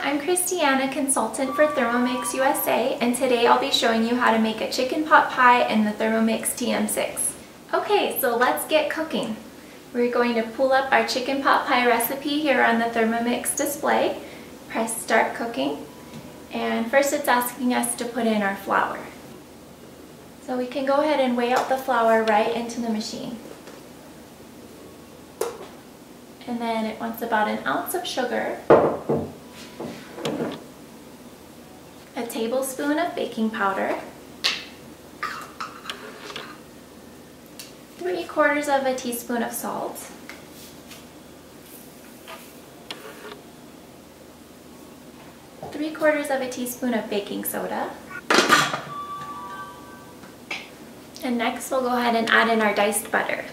I'm Kristianne, a consultant for Thermomix USA, and today I'll be showing you how to make a chicken pot pie in the Thermomix TM6. Okay, so let's get cooking. We're going to pull up our chicken pot pie recipe here on the Thermomix display. Press start cooking, and first it's asking us to put in our flour. So we can go ahead and weigh out the flour right into the machine. And then it wants about an ounce of sugar, a tablespoon of baking powder, 3/4 of a teaspoon of salt, three-quarters of a teaspoon of baking soda, and next we'll go ahead and add in our diced butter.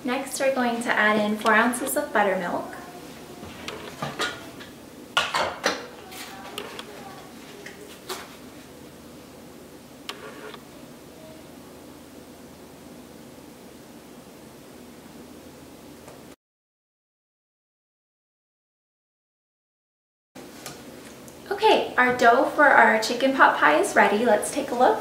Next, we're going to add in 4 ounces of buttermilk, Okay, our dough for our chicken pot pie is ready. Let's take a look.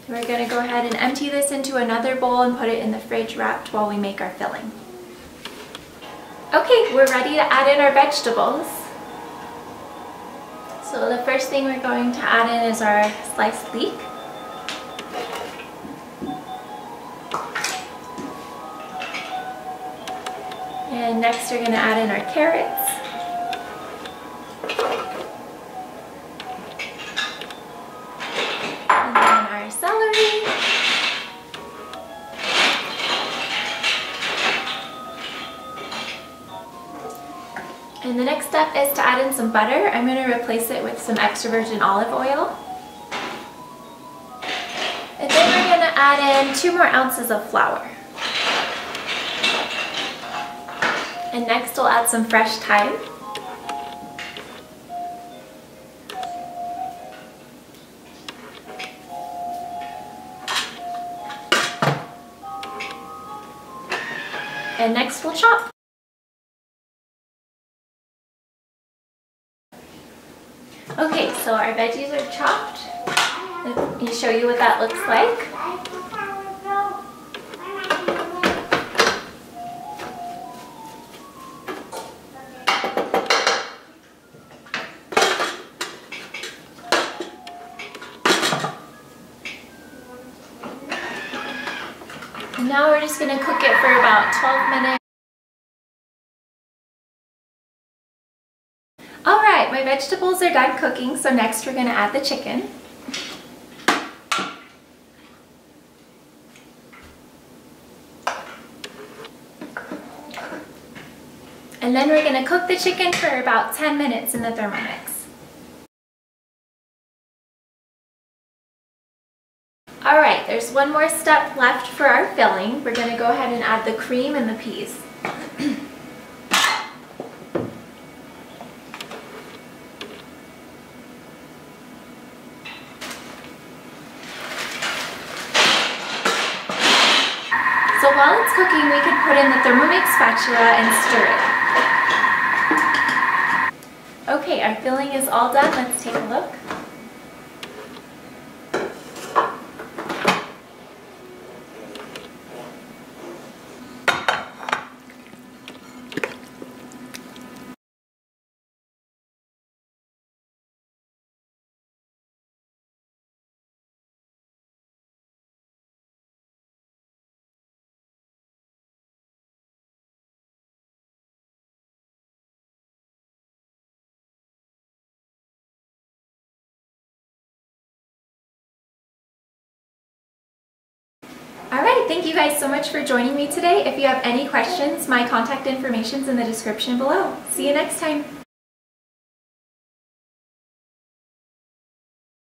We're going to go ahead and empty this into another bowl and put it in the fridge wrapped while we make our filling. Okay, we're ready to add in our vegetables. So the first thing we're going to add in is our sliced leek. And next we're going to add in our carrots. And then our celery. And the next step is to add in some butter. I'm going to replace it with some extra virgin olive oil. And then we're going to add in 2 more ounces of flour. And next we'll add some fresh thyme. And next we'll chop. Okay, so our veggies are chopped. Let me show you what that looks like. Now we're just going to cook it for about 12 minutes. Alright, my vegetables are done cooking, so next we're going to add the chicken. And then we're going to cook the chicken for about 10 minutes in the Thermomix. Alright, there's one more step left for our filling. We're going to go ahead and add the cream and the peas. So while it's cooking, we can put in the Thermomix spatula and stir it. Okay, our filling is all done. Let's take a look. Alright, thank you guys so much for joining me today. If you have any questions, my contact information is in the description below. See you next time.